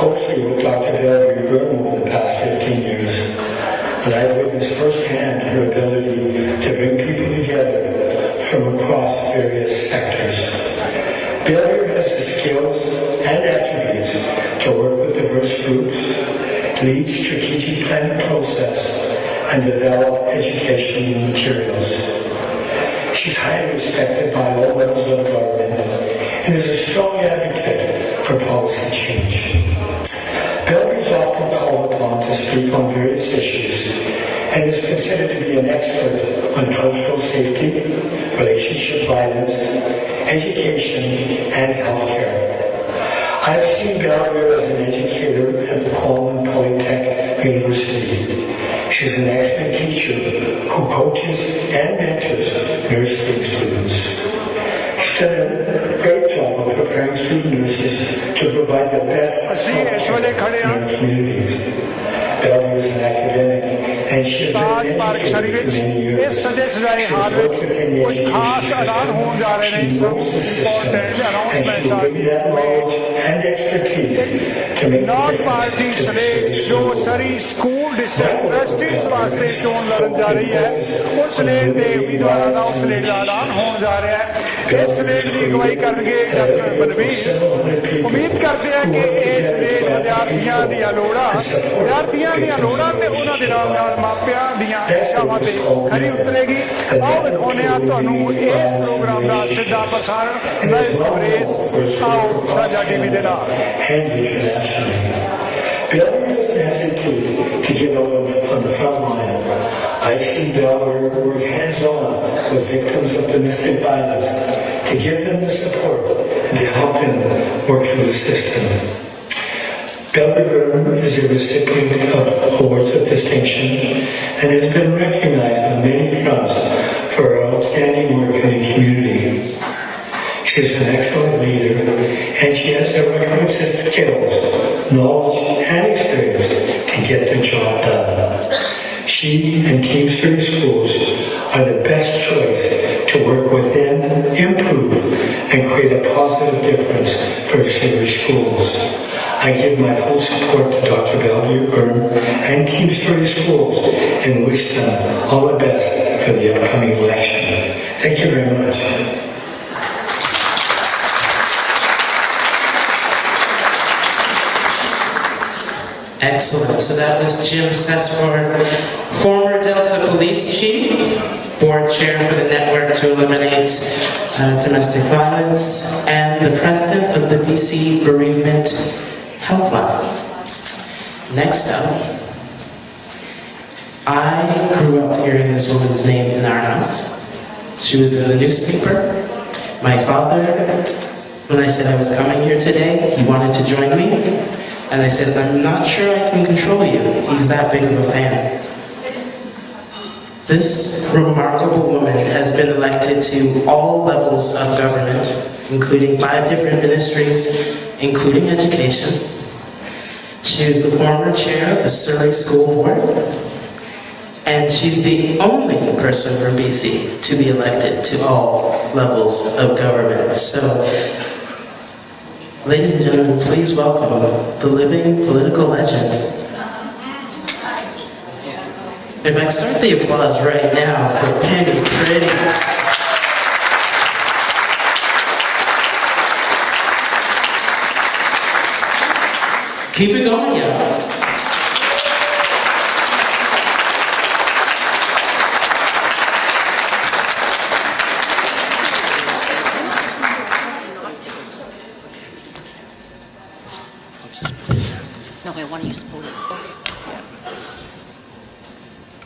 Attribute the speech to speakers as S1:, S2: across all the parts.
S1: closely with Dr. Bellevue over the past 15 years, and I've witnessed firsthand her ability to bring people together from across various sectors. Bellevue has the skills and attributes to work with diverse groups, lead strategic planning process, and develop educational materials. She's highly respected by all levels of government and is a strong advocate for policy change. Bellevue is often called upon to speak on various issues and is considered to be an expert on cultural safety, relationship violence, education, and healthcare. I've seen Bellevue as an educator at Qualman Polytech University. She's an expert teacher who coaches and mentors nursing students. She's done a great job of preparing student nurses to provide the best health care in our communities. Bellevue is an academic, and she has been an educator for many years. She's worked within the education system, she knows the system, and she will bring that knowledge and expertise to make a difference to the Surrey school.
S2: Trustees वास्ते चोन लड़न जा रही है उस slate के उम्मीदवारों का slate का ऐलान होने जा रहा है इस स्लेट की अगवाई करेंगे डॉक्टर बलबीर उम्मीद करते हैं कि इस स्लेट विद्यार्थियों दी लोड़ां ते उन्हां दे नाल नाल मापियां दीयां इच्छावां ते खरी उतरेगी आओ दिखाउने आ तुहानूं इस प्रोग्राम दा सिद्धा प्रसारण लाइव कवरेज आओ साझा टीवी दे नाल
S1: to get out on the front line. I've seen Bellevue work hands-on with victims of domestic violence to give them the support and to help them work through the system. Bellevue is a recipient of awards of distinction and has been recognized on many fronts for her outstanding work in the community. She is an excellent leader, and she has the requisite skills, knowledge, and experience to get the job done. She and Team Surrey Schools are the best choice to work within, improve, and create a positive difference for Surrey Schools. I give my full support to Dr. Bellevue and Team Surrey Schools and wish them all the best for the upcoming election. Thank you very much.
S3: Excellent. So that was Jim Sesford, former Delta Police Chief, Board Chair for the Network to Eliminate Domestic Violence, and the President of the BC Bereavement Helpline. Next up, I grew up hearing this woman's name in our house. She was in the newspaper. My father, when I said I was coming here today, he wanted to join me. And I said, I'm not sure I can control you. He's that big of a fan. This remarkable woman has been elected to all levels of government, including 5 different ministries, including education. She is the former chair of the Surrey School Board, and she's the only person from BC to be elected to all levels of government. So, ladies and gentlemen, please welcome the living political legend. If I start the applause right now for Penny Pretty. Keep it going, y'all.
S4: No, I want to use both.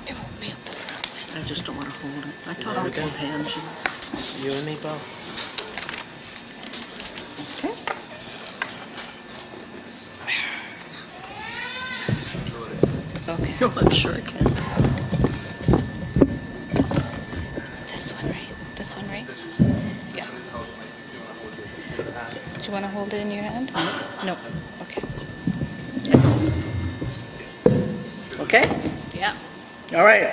S4: It won't be at the front. I just don't want to hold it. I taught on both hands.
S3: You and me both.
S4: Okay. Okay. Oh, I'm sure I can. It's this one, right? This one, right? Yeah. Do you want to hold it in your hand? No. Okay.
S5: Okay?
S4: Yeah.
S5: All right.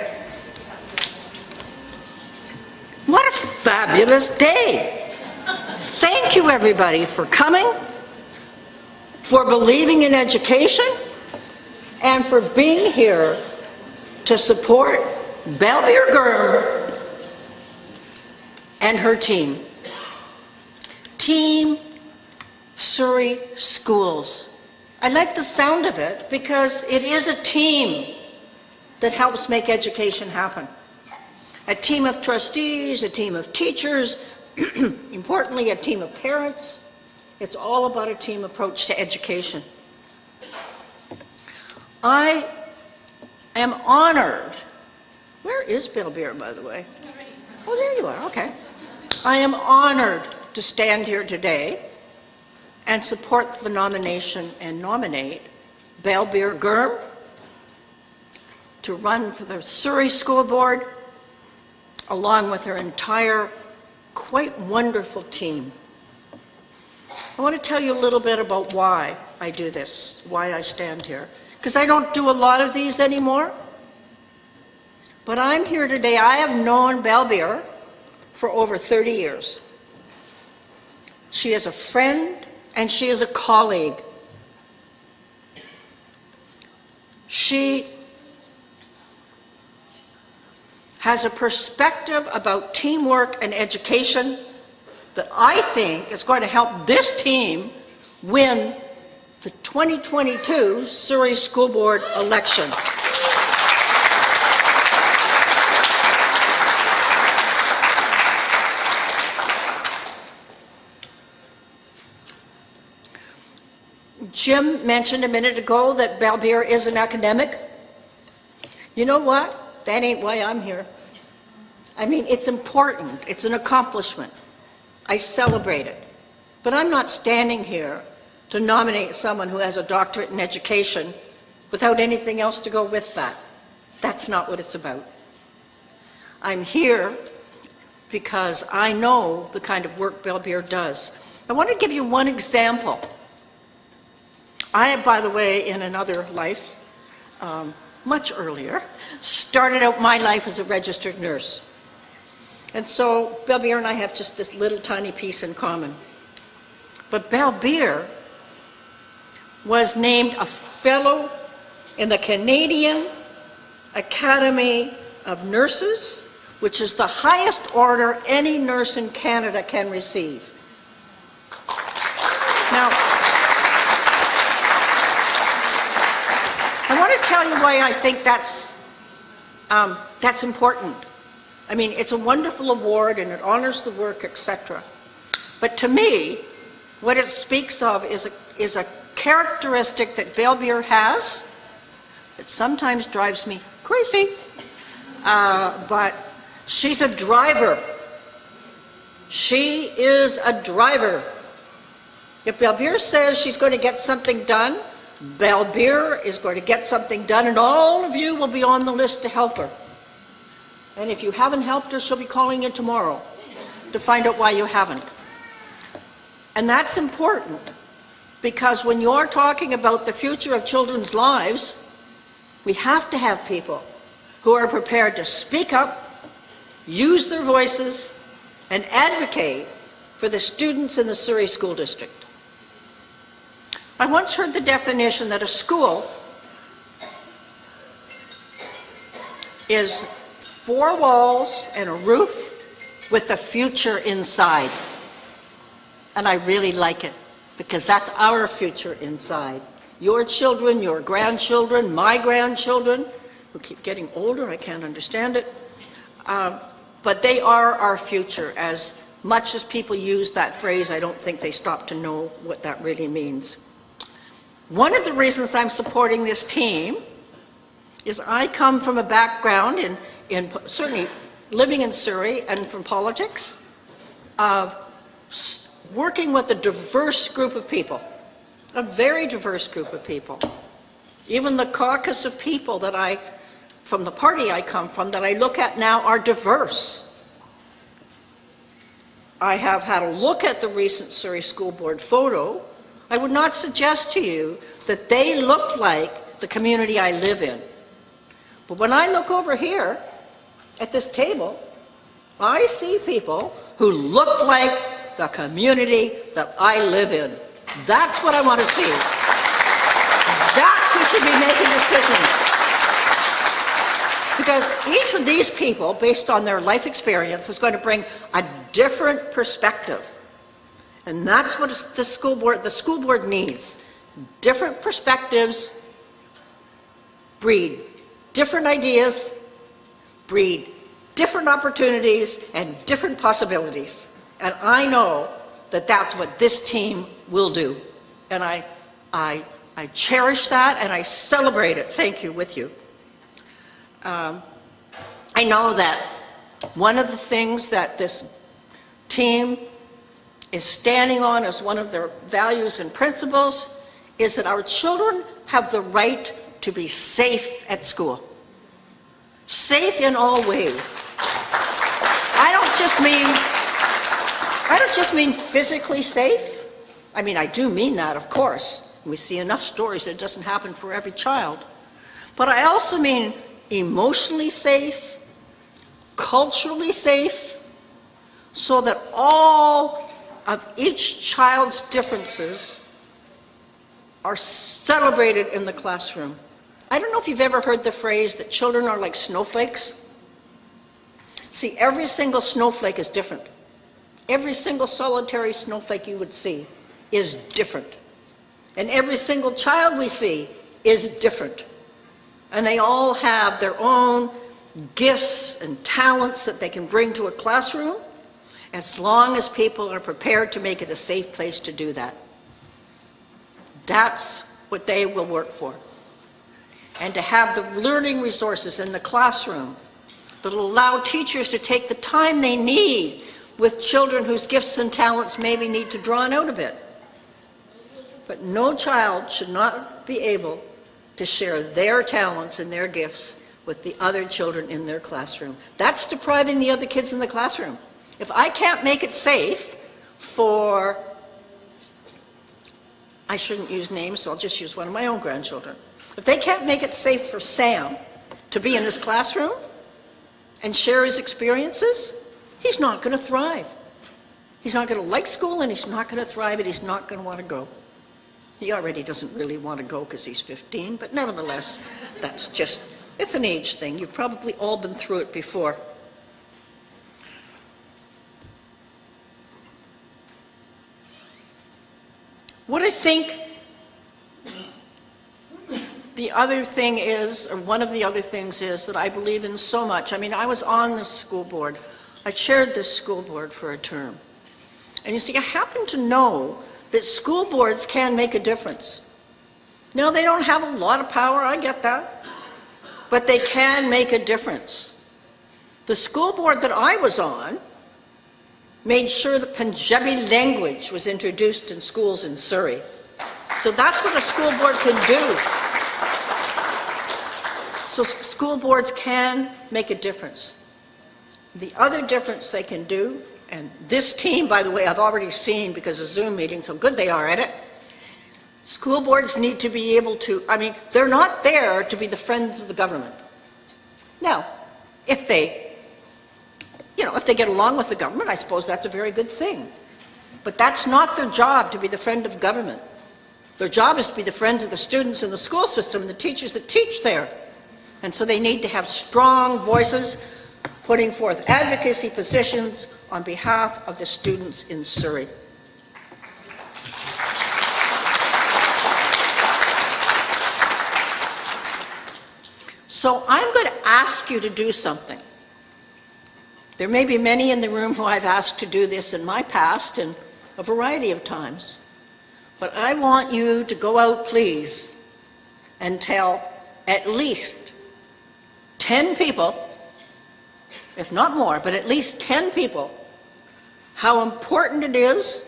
S5: What a fabulous day. Thank you, everybody, for coming, for believing in education, and for being here to support Belbeer Gurm and her team. Team Surrey Schools. I like the sound of it because it is a team that helps make education happen. A team of trustees, a team of teachers, importantly a team of parents. It's all about a team approach to education. I am honored. Where is Belbeer, by the way? Oh, there you are, okay. I am honored to stand here today and support the nomination and nominate Belbeer Gurm to run for the Surrey School Board, along with her entire quite wonderful team. I want to tell you a little bit about why I do this, why I stand here. Because I don't do a lot of these anymore. But I'm here today. I have known Belbeer for over 30 years. She is a friend and she is a colleague. She has a perspective about teamwork and education that I think is going to help this team win the 2022 Surrey School Board election. Jim mentioned a minute ago that Belbeer is an academic. You know what? That ain't why I'm here. I mean, it's important. It's an accomplishment. I celebrate it. But I'm not standing here to nominate someone who has a doctorate in education without anything else to go with that. That's not what it's about. I'm here because I know the kind of work Belbeer does. I want to give you one example. I, by the way, in another life, much earlier, started out my life as a registered nurse. And so Belbeer and I have just this little tiny piece in common. But Belbeer was named a fellow in the Canadian Academy of Nurses, which is the highest order any nurse in Canada can receive. Now, I want to tell you why I think that's important. I mean, it's a wonderful award and it honors the work, etc. But to me, what it speaks of is a characteristic that Belbeer has that sometimes drives me crazy. But she's a driver. She is a driver. If Belbeer says she's going to get something done, Belbeer is going to get something done, and all of you will be on the list to help her. And if you haven't helped her, she'll be calling you tomorrow to find out why you haven't. And that's important, because when you're talking about the future of children's lives, we have to have people who are prepared to speak up, use their voices, and advocate for the students in the Surrey School District. I once heard the definition that a school is 4 walls and a roof with the future inside. And I really like it, because that's our future inside. Your children, your grandchildren, my grandchildren, who keep getting older, I can't understand it. But they are our future. As much as people use that phrase, I don't think they stop to know what that really means. One of the reasons I'm supporting this team is I come from a background in certainly living in Surrey and from politics, of working with a diverse group of people, a very diverse group of people. Even the caucus of people that from the party I come from, that I look at now, are diverse. I have had a look at the recent Surrey School Board photo. I would not suggest to you that they look like the community I live in. But when I look over here at this table, I see people who look like the community that I live in. That's what I want to see. should be making decisions. Because each of these people, based on their life experience, is going to bring a different perspective. And that's what the school board needs. Different perspectives breed different ideas, breed different opportunities and different possibilities. And I know that that's what this team will do. And I cherish that and I celebrate it. Thank you, with you. I know that one of the things that this team is standing on as one of their values and principles is that our children have the right to be safe at school. Safe in all ways. I don't just mean physically safe. I mean, I do mean that, of course. We see enough stories that it doesn't happen for every child. But I also mean emotionally safe, culturally safe, so that all of each child's differences are celebrated in the classroom. I don't know if you've ever heard the phrase that children are like snowflakes. See, every single snowflake is different. Every single solitary snowflake you would see is different. And every single child we see is different. And they all have their own gifts and talents that they can bring to a classroom, as long as people are prepared to make it a safe place to do that. That's what they will work for. And to have the learning resources in the classroom that will allow teachers to take the time they need with children whose gifts and talents maybe need to drawn out a bit. But no child should not be able to share their talents and their gifts with the other children in their classroom. That's depriving the other kids in the classroom. If I can't make it safe for, I shouldn't use names, so I'll just use one of my own grandchildren. If they can't make it safe for Sam to be in this classroom and share his experiences, he's not going to thrive. He's not going to like school, and he's not going to thrive, and he's not going to want to go. He already doesn't really want to go because he's 15, but nevertheless, that's just, it's an age thing. You've probably all been through it before. What I think the other thing is, or one of the other things is, that I believe in so much. I mean, I was on this school board. I chaired this school board for a term. And you see, I happen to know that school boards can make a difference. Now, they don't have a lot of power, I get that, but they can make a difference. The school board that I was on made sure that Punjabi language was introduced in schools in Surrey. So that's what a school board can do. So school boards can make a difference. The other difference they can do, and this team, by the way, I've already seen because of Zoom meetings, how good they are at it. School boards need to be able to, I mean, they're not there to be the friends of the government. Now, if they, if they get along with the government, I suppose that's a very good thing. But that's not their job, to be the friend of the government. Their job is to be the friends of the students in the school system and the teachers that teach there. And so they need to have strong voices putting forth advocacy positions on behalf of the students in Surrey. So I'm going to ask you to do something. There may be many in the room who I've asked to do this in my past and a variety of times. But I want you to go out, please, and tell at least 10 people, if not more, but at least 10 people, how important it is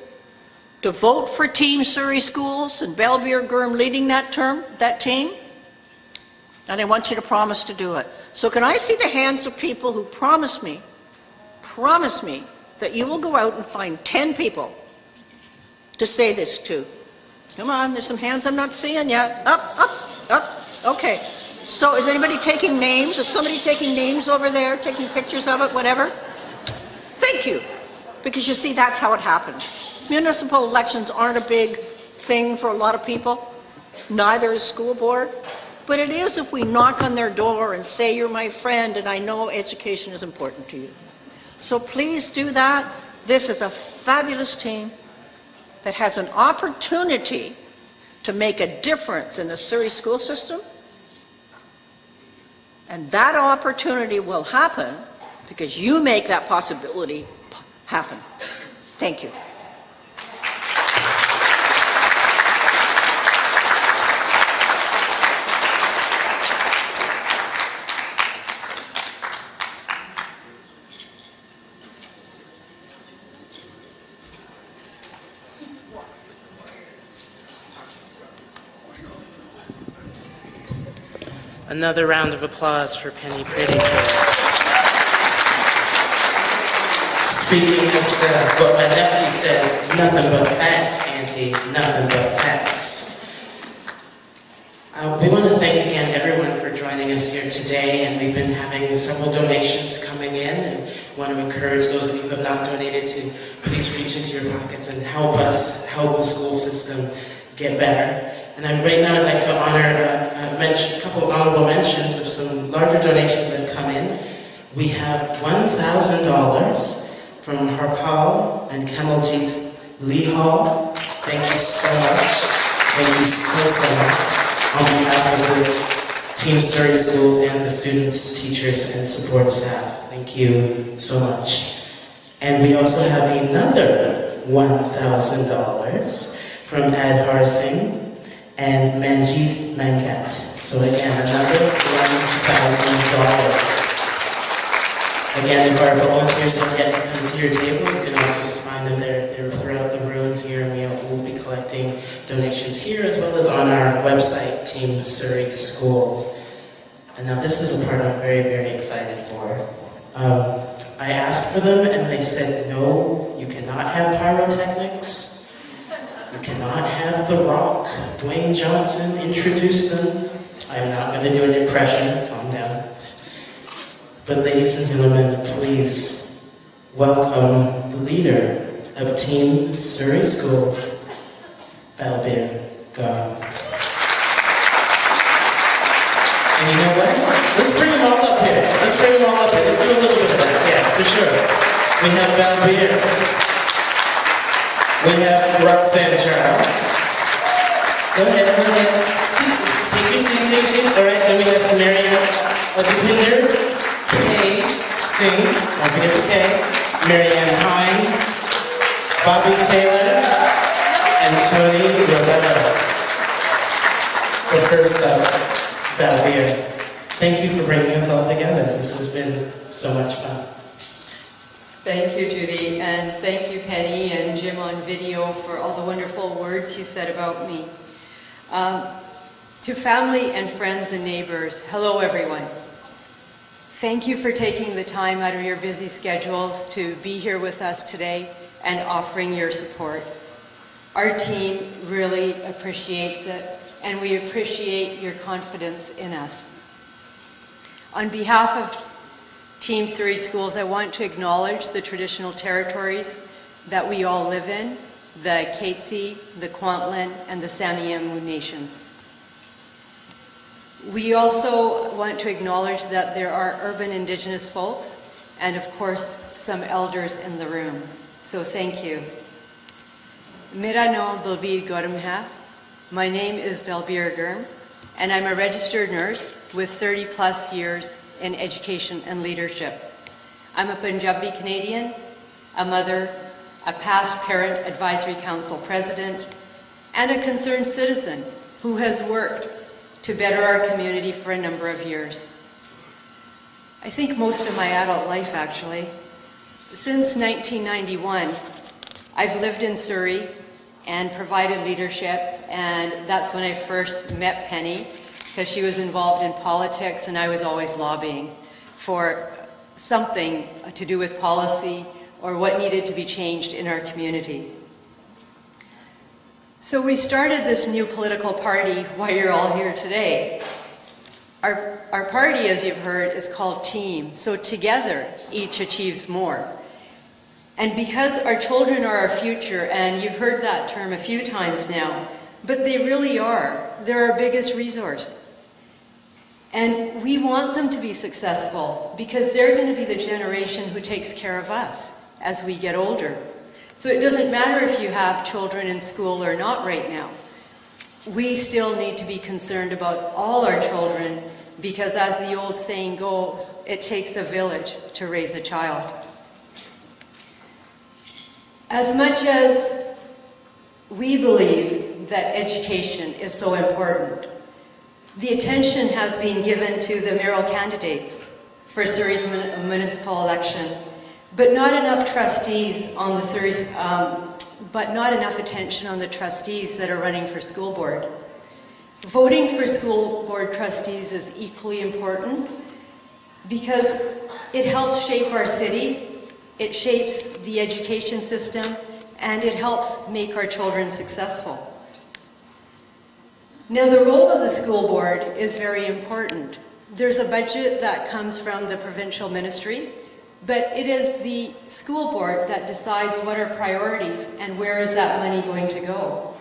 S5: to vote for Team Surrey Schools and Belbeer Gurm leading that team. And I want you to promise to do it. So can I see the hands of people who promise me that you will go out and find 10 people to say this to? Come on, there's some hands I'm not seeing yet. Up. Okay. So is anybody taking names? Is somebody taking names over there, taking pictures of it, whatever? Thank you. Because you see, that's how it happens. Municipal elections aren't a big thing for a lot of people. Neither is school board. But it is if we knock on their door and say, you're my friend and I know education is important to you. So please do that. This is a fabulous team that has an opportunity to make a difference in the Surrey school system. And that opportunity will happen because you make that possibility happen. Thank you.
S3: Another round of applause for Penny Pretty, please. Speaking of what my nephew says, nothing but facts, Auntie, nothing but facts. We want to thank again everyone for joining us here today, and we've been having several donations coming in, and want to encourage those of you who have not donated to please reach into your pockets and help us help the school system get better. And right now I'd like to honor a couple of honorable mentions of some larger donations that have come in. We have $1,000 from Harpal and Kamaljeet Lee Hall. Thank you so much. Thank you so much. On behalf of the Team Surrey Schools and the students, teachers, and support staff. Thank you so much. And we also have another $1,000 from Adhar Singh and Manjeet Mangat. So again, another $1,000. Again, if our volunteers have yet to come to your table, you can also find them there. They're throughout the room here, and we'll be collecting donations here as well as on our website, Team Surrey Schools. And now this is a part I'm very, very excited for. I asked for them and they said, no, you cannot have pyrotechnics. You cannot have The Rock, Dwayne Johnson, introduce them. I'm not going to do an impression, calm down. But ladies and gentlemen, please welcome the leader of Team Surrey Schools, Balbir Gaur. And you know what? Let's bring them all up here. Let's bring them all up here. Let's do a little bit of that. Yeah, for sure. We have Balbir. We have Roxanne Charles. Go ahead. Take your seats. All right, then we have Marianne Pine. Sing, don't forget the K, Marianne Pine, Bobby Taylor, and Tony Roberto. But first up, Balbir, thank you for bringing us all together. This has been so much fun.
S6: Thank you, Judy, and thank you, Penny and Jim on video for all the wonderful words you said about me. To family and friends and neighbors, hello everyone. Thank you for taking the time out of your busy schedules to be here with us today and offering your support. Our team really appreciates it, and we appreciate your confidence in us. On behalf of Team Surrey Schools, I want to acknowledge the traditional territories that we all live in, the Katzie, the Kwantlen, and the Samiemu nations. We also want to acknowledge that there are urban Indigenous folks and, of course, some elders in the room. So thank you. Mera naam Balbir Gaur hai. My name is Balbir Gaur, and I'm a registered nurse with 30 plus years in education and leadership. I'm a Punjabi Canadian, a mother, a past Parent Advisory Council president, and a concerned citizen who has worked to better our community for a number of years. I think most of my adult life, actually. Since 1991, I've lived in Surrey and provided leadership, and that's when I first met Penny, because she was involved in politics and I was always lobbying for something to do with policy or what needed to be changed in our community. So we started this new political party while you're all here today. Our party, as you've heard, is called TEAM. So together, each achieves more. And because our children are our future, and you've heard that term a few times now, but they really are. they're our biggest resource. And we want them to be successful because they're going to be the generation who takes care of us as we get older. So it doesn't matter if you have children in school or not right now. We still need to be concerned about all our children because, as the old saying goes, it takes a village to raise a child. As much as we believe that education is so important, the attention has been given to the mayoral candidates for Surrey's municipal election, but not enough trustees on the Surrey's, but not enough attention on the trustees that are running for school board. Voting for school board trustees is equally important because it helps shape our city, it shapes the education system, and it helps make our children successful. Now, the role of the school board is very important. There's a budget that comes from the provincial ministry, but it is the school board that decides what are priorities and where is that money going to go.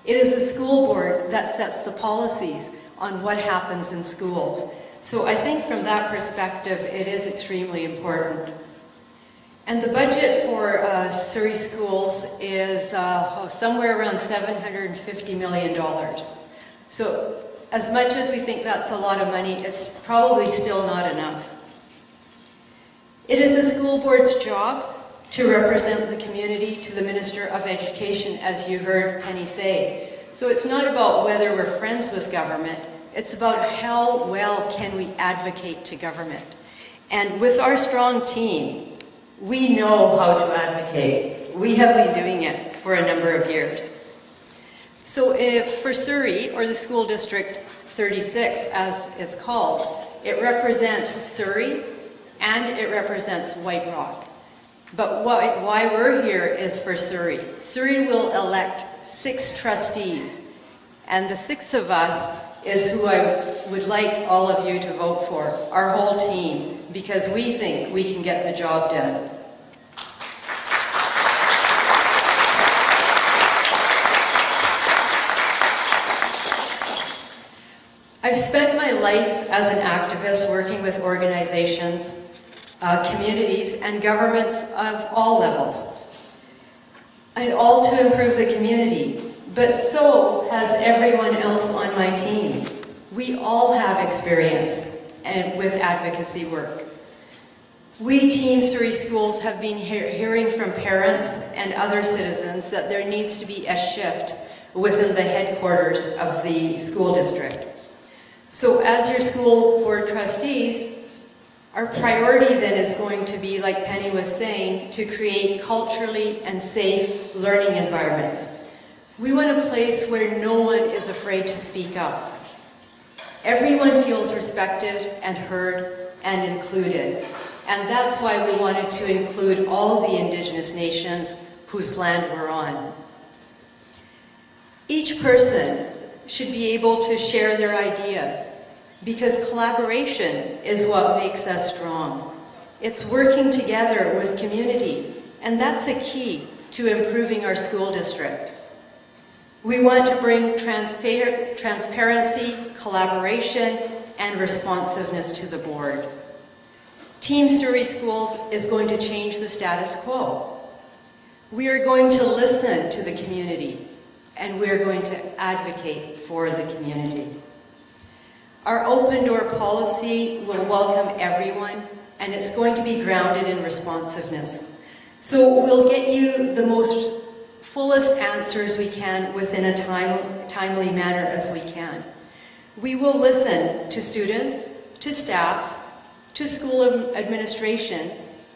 S6: It is the school board that sets the policies on what happens in schools. So I think from that perspective, it is extremely important. And the budget for Surrey schools is somewhere around $750 million. So as much as we think that's a lot of money, it's probably still not enough. It is the school board's job to represent the community to the Minister of Education, as you heard Penny say. So it's not about whether we're friends with government, it's about how well can we advocate to government. And with our strong team, we know how to advocate. We have been doing it for a number of years. So if for Surrey, or the School District 36 as it's called, it represents Surrey and it represents White Rock. But why we're here is for Surrey. Surrey will elect 6 trustees, and the 6 of us is who I would like all of you to vote for, our whole team, because we think we can get the job done. I've spent my life as an activist working with organizations, communities, and governments of all levels, and all to improve the community. But so has everyone else on my team. We all have experience with advocacy work. We Team Surrey Schools have been hearing from parents and other citizens that there needs to be a shift within the headquarters of the school district. So as your school board trustees, our priority then is going to be, like Penny was saying, to create culturally and safe learning environments. We want a place where no one is afraid to speak up. Everyone feels respected and heard and included. And that's why we wanted to include all the Indigenous nations whose land we're on. Each person should be able to share their ideas, because collaboration is what makes us strong. It's working together with community, and that's a key to improving our school district. We want to bring transparency, collaboration, and responsiveness to the board. Team Surrey Schools is going to change the status quo. We are going to listen to the community, and we're going to advocate for the community. Our open door policy will welcome everyone, and it's going to be grounded in responsiveness. So we'll get you the most fullest answers we can within a timely manner as we can. We will listen to students, to staff, to school administration,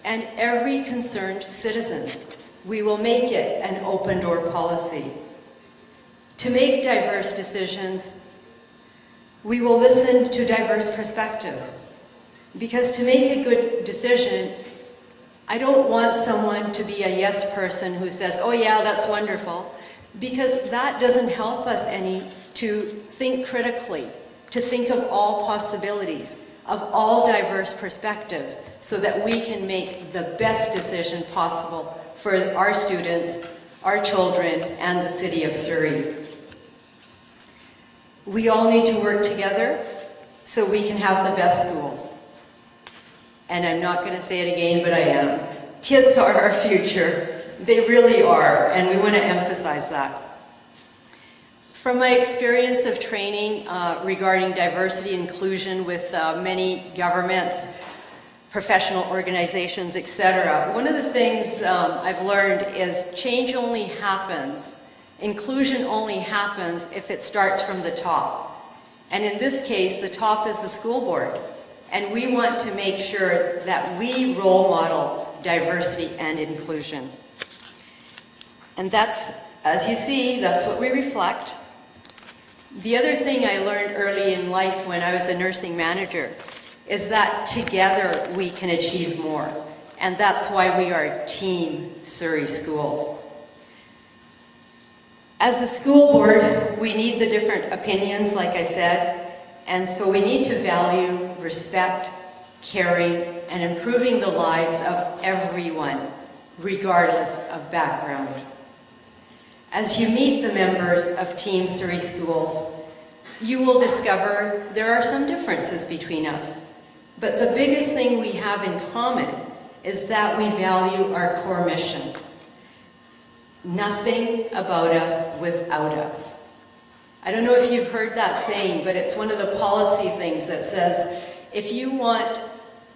S6: and every concerned citizens. We will make it an open door policy. To make diverse decisions, we will listen to diverse perspectives. Because to make a good decision, I don't want someone to be a yes person who says, oh yeah, that's wonderful, because that doesn't help us any to think critically, to think of all possibilities, of all diverse perspectives, so that we can make the best decision possible for our students, our children, and the city of Surrey. We all need to work together so we can have the best schools. And I'm not going to say it again, but I am. Kids are our future. They really are, and we want to emphasize that. From my experience of training regarding diversity and inclusion with many governments, professional organizations, etc., one of the things I've learned is change only happens, inclusion only happens if it starts from the top. And in this case, the top is the school board. And we want to make sure that we role model diversity and inclusion. And that's, as you see, that's what we reflect. The other thing I learned early in life when I was a nursing manager is that together we can achieve more. And that's why we are Team Surrey Schools. As the school board, we need the different opinions, like I said, and so we need to value respect, caring, and improving the lives of everyone, regardless of background. As you meet the members of Team Surrey Schools, you will discover there are some differences between us. But the biggest thing we have in common is that we value our core mission. Nothing about us without us. I don't know if you've heard that saying, but it's one of the policy things that says, if you want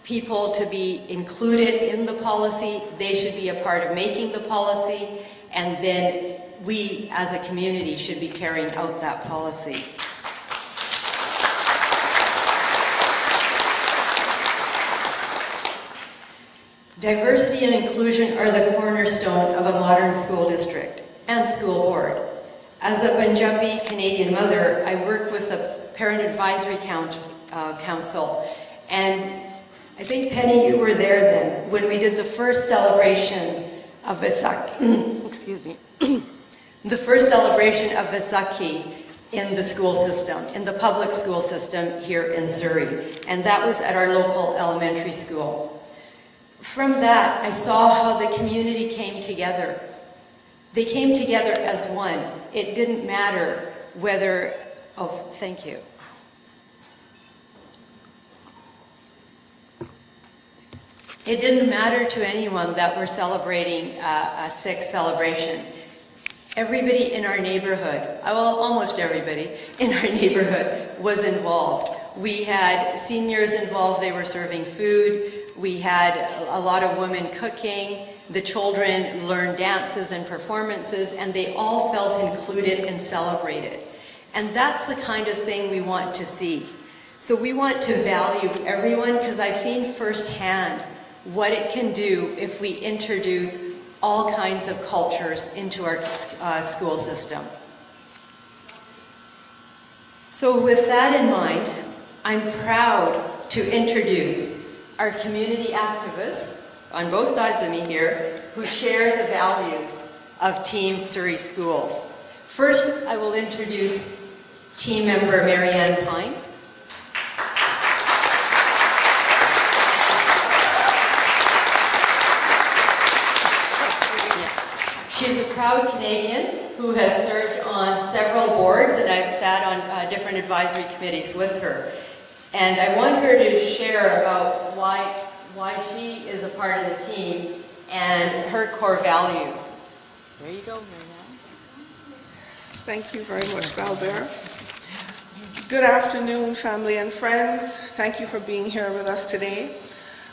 S6: people to be included in the policy, they should be a part of making the policy, and then we as a community should be carrying out that policy. Diversity and inclusion are the cornerstone of a modern school district and school board. As a Punjabi Canadian mother, I work with the Parent Advisory Council, and I think, Penny, you were there then when we did the first celebration of Vaisakhi, excuse me, the first celebration of Vaisakhi in the school system, in the public school system here in Surrey, and that was at our local elementary school. From that, I saw how the community came together. They came together as one. It didn't matter whether, oh, thank you. It didn't matter to anyone that we're celebrating a sixth celebration. Everybody in our neighborhood, well, almost everybody in our neighborhood was involved. We had seniors involved, they were serving food. We had a lot of women cooking. The children learned dances and performances, and they all felt included and celebrated. And that's the kind of thing we want to see. So we want to value everyone, because I've seen firsthand what it can do if we introduce all kinds of cultures into our school system. So with that in mind, I'm proud to introduce our community activists on both sides of me here who share the values of Team Surrey Schools. First, I will introduce team member Marianne Pine. She's a proud Canadian who has served on several boards, and I've sat on different advisory committees with her. And I want her to share about why she is a part of the team and her core values. There you go, Marianne.
S7: Thank you very much, Balbert. Good afternoon, family and friends. Thank you for being here with us today.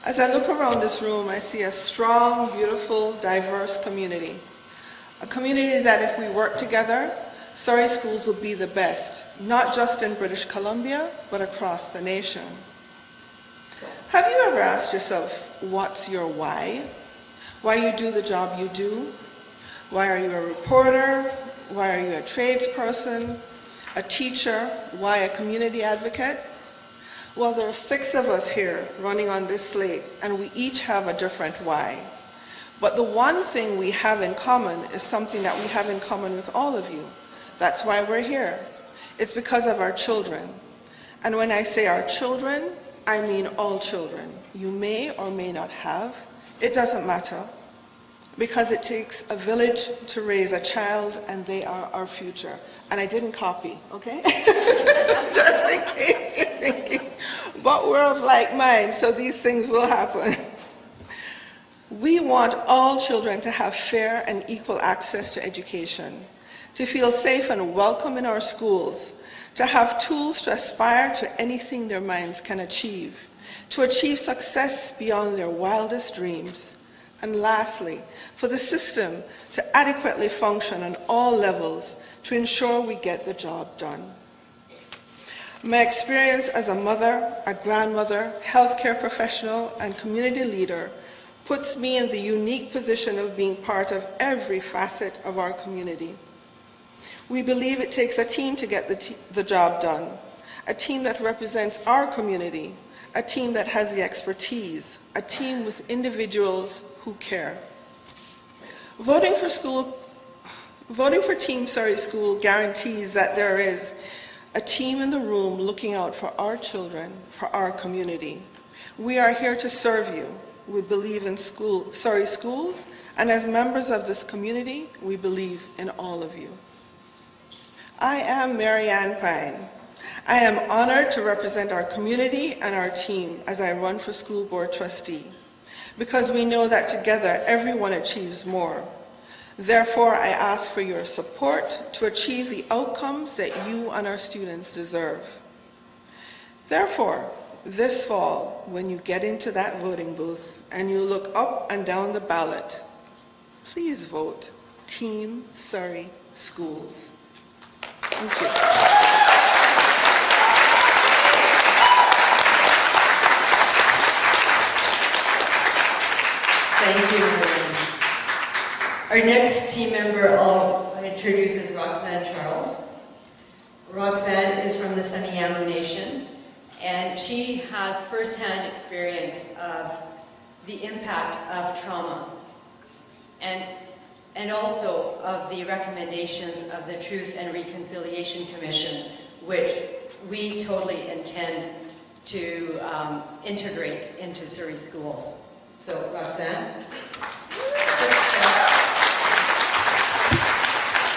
S7: As I look around this room, I see a strong, beautiful, diverse community. A community that if we work together, Surrey Schools will be the best, not just in British Columbia, but across the nation. Have you ever asked yourself, what's your why? Why you do the job you do? Why are you a reporter? Why are you a tradesperson, a teacher? Why a community advocate? Well, there are 6 of us here running on this slate, and we each have a different why. But the one thing we have in common is something that we have in common with all of you. That's why we're here. It's because of our children. And when I say our children, I mean all children. You may or may not have. It doesn't matter. because it takes a village to raise a child, and they are our future. And I didn't copy, okay? Just in case you're thinking. But we're of like mind, so these things will happen. We want all children to have fair and equal access to education, to feel safe and welcome in our schools, to have tools to aspire to anything their minds can achieve, to achieve success beyond their wildest dreams. And lastly, for the system to adequately function on all levels to ensure we get the job done. My experience as a mother, a grandmother, healthcare professional, and community leader puts me in the unique position of being part of every facet of our community. We believe it takes a team to get the job done, a team that represents our community, a team that has the expertise, a team with individuals who care. Voting for Team Surrey School guarantees that there is a team in the room looking out for our children, for our community. We are here to serve you. We believe in Surrey schools, and as members of this community, we believe in all of you. I am Marianne Pine. I am honored to represent our community and our team as I run for school board trustee, because we know that together everyone achieves more. Therefore, I ask for your support to achieve the outcomes that you and our students deserve. Therefore, this fall, when you get into that voting booth and you look up and down the ballot, please vote Team Surrey Schools. Thank you.
S6: Thank you, Marianne. Our next team member I'll introduce is Roxanne Charles. Roxanne is from the Semiahmoo Nation, and she has first-hand experience of the impact of trauma and also of the recommendations of the Truth and Reconciliation Commission, which we totally intend to integrate into Surrey schools. So, Roxanne.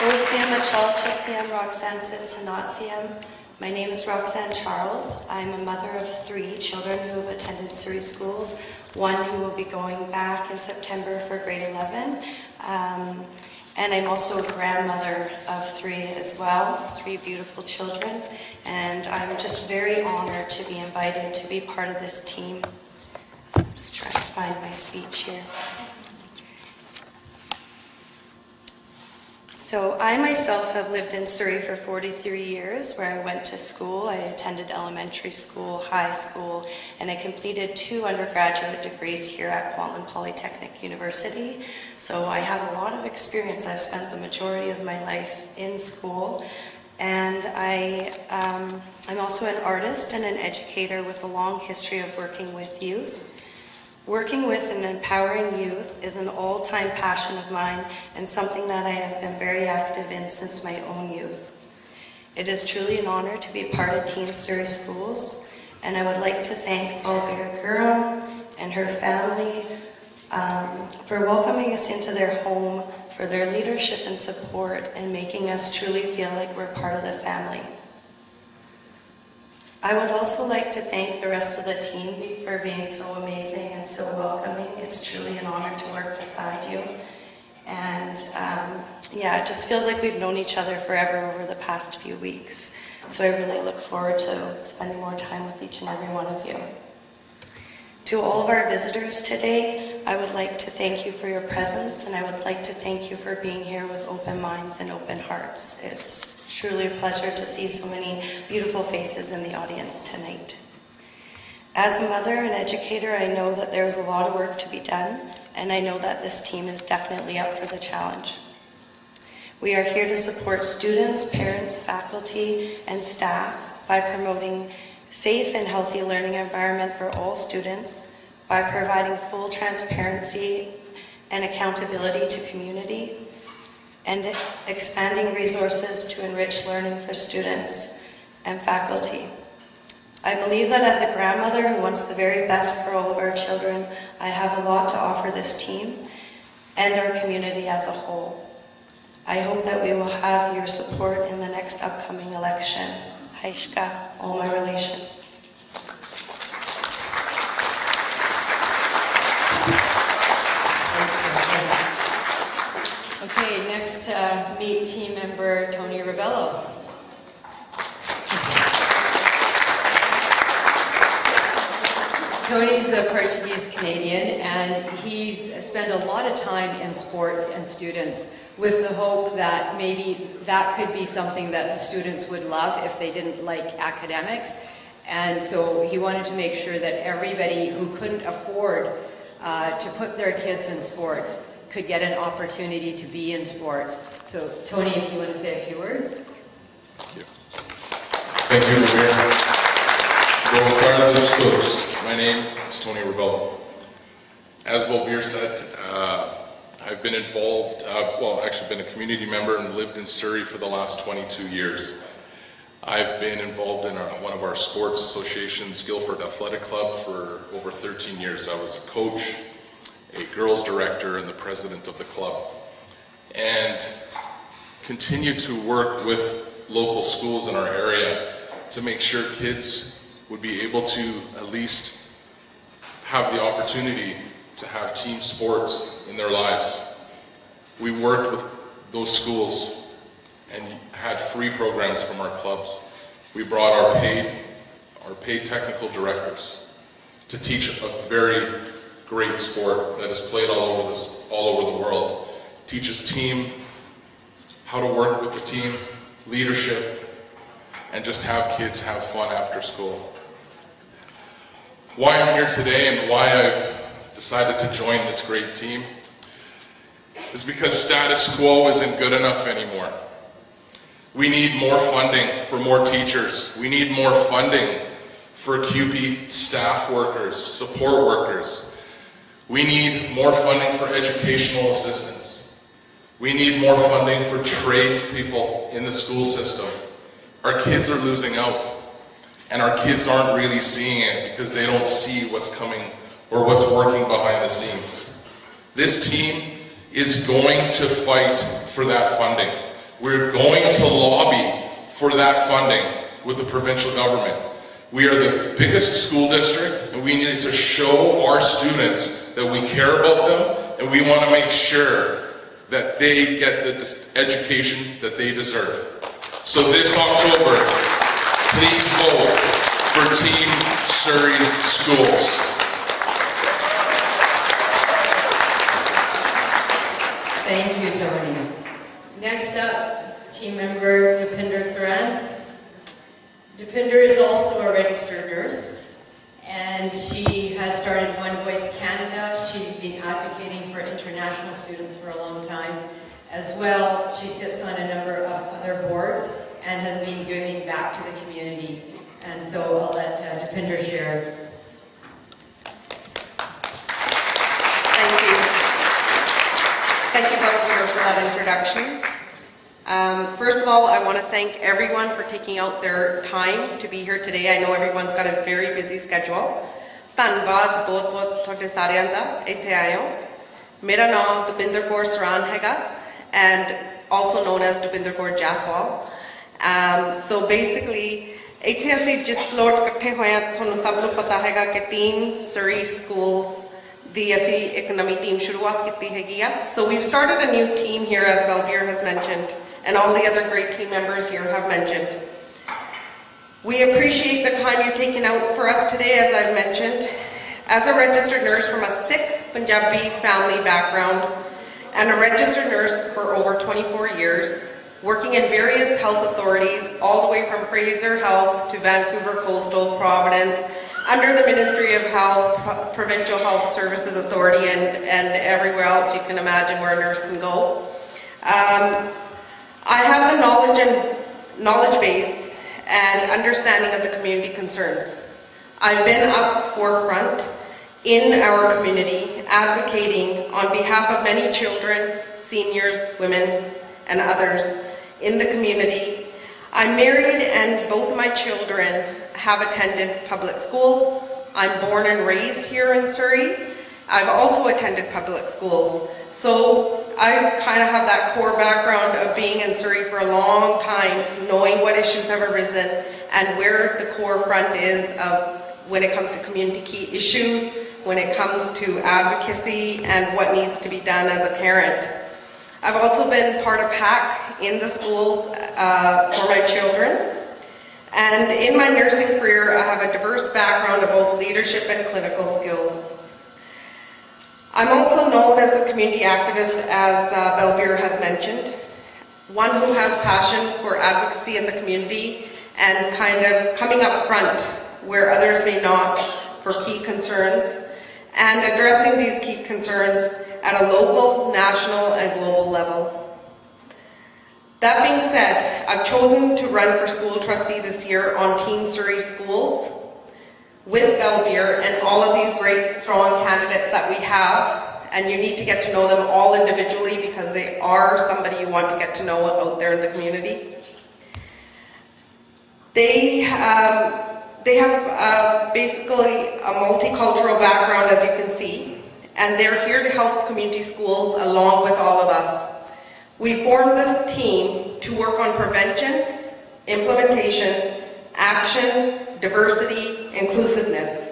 S8: Osiam Achal Chisiam Roxanne Sitsanasiam. My name is Roxanne Charles. I'm a mother of 3 children who have attended Surrey schools, one who will be going back in September for grade 11. And I'm also a grandmother of 3 as well, 3 beautiful children. And I'm just very honored to be invited to be part of this team. I'm just trying to find my speech here. So I myself have lived in Surrey for 43 years, where I went to school. I attended elementary school, high school, and I completed 2 undergraduate degrees here at Kwantlen Polytechnic University. So I have a lot of experience. I've spent the majority of my life in school. And I'm also an artist and an educator with a long history of working with youth. Working with and empowering youth is an all-time passion of mine and something that I have been very active in since my own youth. It is truly an honor to be part of Team Surrey Schools, and I would like to thank Balbir Guru and her family for welcoming us into their home, for their leadership and support, and making us truly feel like we're part of the family. I would also like to thank the rest of the team for being so amazing and so welcoming. It's truly an honor to work beside you. And yeah, it just feels like we've known each other forever over the past few weeks. So I really look forward to spending more time with each and every one of you. To all of our visitors today, I would like to thank you for your presence, and I would like to thank you for being here with open minds and open hearts. It's truly a pleasure to see so many beautiful faces in the audience tonight. As a mother and educator, I know that there's a lot of work to be done, and I know that this team is definitely up for the challenge. We are here to support students, parents, faculty, and staff by promoting safe and healthy learning environment for all students, by providing full transparency and accountability to community, and expanding resources to enrich learning for students and faculty. I believe that as a grandmother who wants the very best for all of our children, I have a lot to offer this team, and our community as a whole. I hope that we will have your support in the next upcoming election. Haishka, all my relations.
S6: Okay, next meet team member Tony Rebello. Tony's a Portuguese Canadian, and he's spent a lot of time in sports and students with the hope that maybe that could be something that the students would love if they didn't like academics. And so he wanted to make sure that everybody who couldn't afford to put their kids in sports could get an opportunity to be in sports. So Tony, if you want to say a few words.
S9: Thank you. Thank you, Mayor. Boa tarde a todos. My name is Tony Rebello. As Balbir said, I've been involved, actually been a community member and lived in Surrey for the last 22 years. I've been involved in one of our sports associations, Guildford Athletic Club, for over 13 years. I was a coach, a girls director, and the president of the club. And continue to work with local schools in our area to make sure kids would be able to at least have the opportunity to have team sports in their lives. We worked with those schools and had free programs from our clubs. We brought our paid technical directors to teach a very great sport that is played all over the world. Teaches team, how to work with the team, leadership, and just have kids have fun after school. Why I'm here today and why I've decided to join this great team is because status quo isn't good enough anymore. We need more funding for more teachers. We need more funding for QP staff workers, support workers. We need more funding for educational assistants. We need more funding for tradespeople in the school system. Our kids are losing out, and our kids aren't really seeing it because they don't see what's coming or what's working behind the scenes. This team is going to fight for that funding. We're going to lobby for that funding with the provincial government. We are the biggest school district, and we need to show our students that we care about them, and we want to make sure that they get the education that they deserve. So this October, please vote for Team Surrey Schools.
S6: Thank you, Tony. Next up, team member Deepinder Saran. Deepinder is also a registered nurse, and she has started One Voice Canada. She's been advocating for international students for a long time. As well, she sits on a number of other boards and has been giving back to the community. And so I'll let Deepinder share.
S10: Thank you. Thank you both for that introduction. First of all, I want to thank everyone for taking out their time to be here today. I know everyone's got a very busy schedule. ਧੰਨਵਾਦ ਬਹੁਤ ਤੁਹਾਡੇ ਸਾਰਿਆਂ ਦਾ ਇੱਥੇ ਆਏ ਹੋ। ਮੇਰਾ ਨਾਮ ਦੁਪਿੰਦਰ ਕੌਰ ਸਰਾਨ ਹੈਗਾ, and also known as Dupinder Kaur Jaswal. So basically, ਇੱਥੇ ਅਸੀਂ ਜਿਸ ਲੋਟ ਇਕੱਠੇ ਹੋਏ ਹਾਂ, ਤੁਹਾਨੂੰ ਸਭ ਨੂੰ ਪਤਾ ਹੈਗਾ ਕਿ ਟੀਮ Surrey Schools ਦੀ ਅਸੀਂ ਇੱਕ ਨਵੀਂ ਟੀਮ ਸ਼ੁਰੂਆਤ ਕੀਤੀ ਹੈਗੀ ਆ. So we've started a new team here, as Balbir has mentioned, and all the other great team members here have mentioned. We appreciate the time you've taken out for us today, as I've mentioned. As a registered nurse from a Sikh Punjabi family background, and a registered nurse for over 24 years, working in various health authorities, all the way from Fraser Health to Vancouver Coastal, Providence, under the Ministry of Health, Provincial Health Services Authority, and everywhere else you can imagine where a nurse can go. I have the knowledge base and understanding of the community concerns. I've been up forefront in our community, advocating on behalf of many children, seniors, women, and others in the community. I'm married, and both of my children have attended public schools. I'm born and raised here in Surrey. I've also attended public schools So I kind of have that core background of being in Surrey for a long time, knowing what issues have arisen and where the core front is of when it comes to community key issues, when it comes to advocacy and what needs to be done as a parent. I've also been part of PAC in the schools for my children. And in my nursing career, I have a diverse background of both leadership and clinical skills. I'm also known as a community activist, as Belbeer has mentioned, one who has passion for advocacy in the community and kind of coming up front where others may not for key concerns and addressing these key concerns at a local, national, and global level. That being said, I've chosen to run for school trustee this year on Team Surrey Schools with Belbeer and all of these great, strong candidates that we have, and you need to get to know them all individually because they are somebody you want to get to know out there in the community. They have basically a multicultural background, as you can see, and they're here to help community schools along with all of us. We formed this team to work on prevention, implementation, action, diversity, inclusiveness.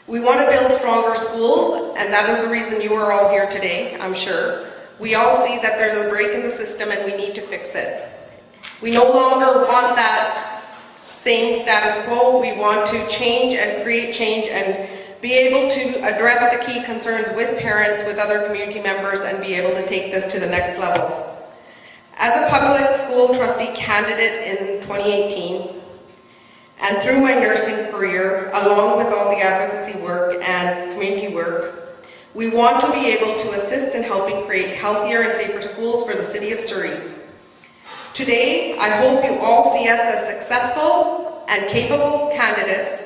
S10: We want to build stronger schools, and that is the reason you are all here today, I'm sure. We all see that there's a break in the system and we need to fix it. We no longer want that same status quo. We want to change and create change and be able to address the key concerns with parents, with other community members, and be able to take this to the next level. As a public school trustee candidate in 2018, and through my nursing career, along with all the advocacy work and community work, we want to be able to assist in helping create healthier and safer schools for the city of Surrey. Today, I hope you all see us as successful and capable candidates,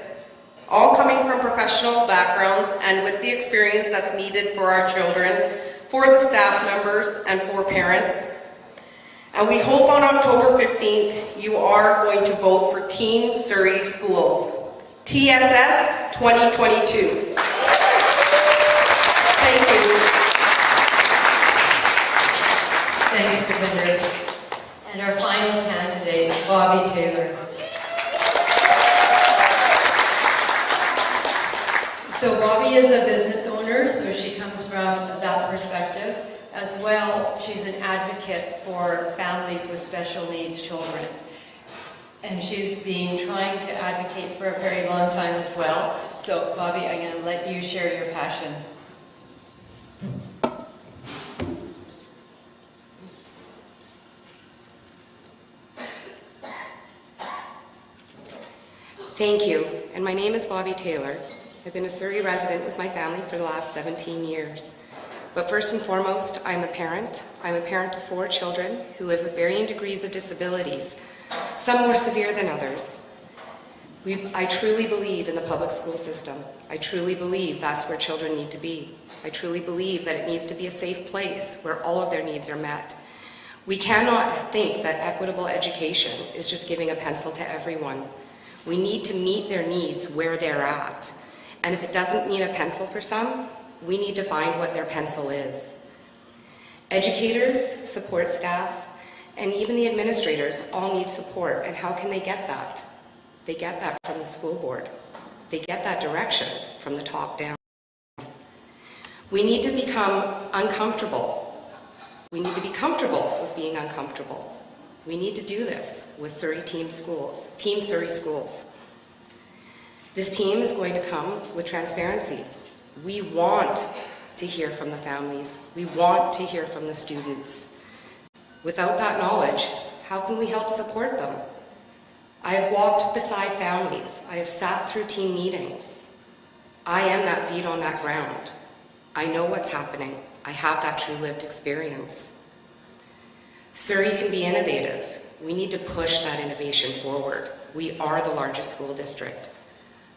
S10: all coming from professional backgrounds and with the experience that's needed for our children, for the staff members, and for parents. And we hope on October 15th, you are going to vote for Team Surrey Schools. TSS 2022. Thank you.
S6: Thanks, Governor. And our final candidate, Bobby Taylor. So Bobby is a business owner, so she comes from that perspective. As well, she's an advocate for families with special needs children. And she's been trying to advocate for a very long time as well. So Bobby, I'm going to let you share your passion.
S11: Thank you, and my name is Bobby Taylor. I've been a Surrey resident with my family for the last 17 years. But first and foremost, I'm a parent. I'm a parent to 4 children who live with varying degrees of disabilities, some more severe than others. I truly believe in the public school system. I truly believe that's where children need to be. I truly believe that it needs to be a safe place where all of their needs are met. We cannot think that equitable education is just giving a pencil to everyone. We need to meet their needs where they're at. And if it doesn't mean a pencil for some, we need to find what their pencil is. Educators, support staff, and even the administrators all need support. And how can they get that? They get that from the school board. They get that direction from the top down. We need to become uncomfortable. We need to be comfortable with being uncomfortable. We need to do this with Surrey Team Surrey Schools. This team is going to come with transparency. We want to hear from the families. We want to hear from the students. Without that knowledge, how can we help support them? I have walked beside families. I have sat through team meetings. I am that feet on that ground. I know what's happening. I have that true lived experience. Surrey can be innovative. We need to push that innovation forward. We are the largest school district.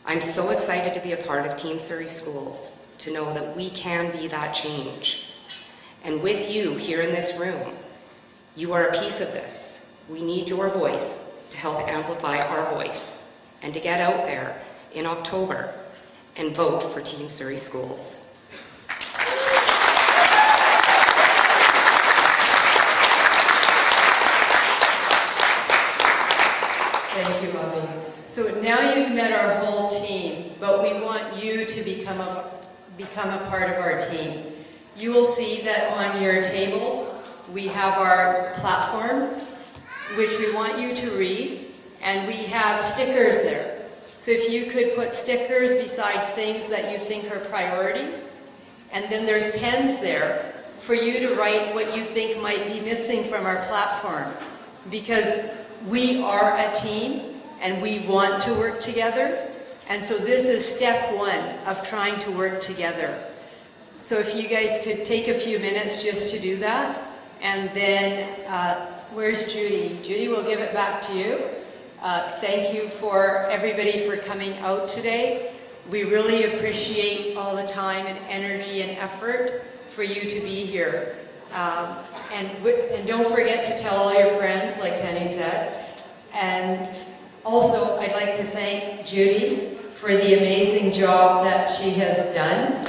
S11: I'm so excited to be a part of Team Surrey Schools, to know that we can be that change. And with you here in this room, you are a piece of this. We need your voice to help amplify our voice and to get out there in October and vote for Team Surrey Schools.
S6: Thank you, Bobby. So now you've met our whole team, but we want you to become a part of our team. You will see that on your tables, we have our platform, which we want you to read, and we have stickers there. So if you could put stickers beside things that you think are priority, and then there's pens there for you to write what you think might be missing from our platform. Because we are a team, and we want to work together, and so this is step one of trying to work together. So if you guys could take a few minutes just to do that, and then, where's Judy? Judy, we'll give it back to you. Thank you for everybody for coming out today. We really appreciate all the time and energy and effort for you to be here. And don't forget to tell all your friends, like Penny said. And also, I'd like to thank Judy for the amazing job that she has done.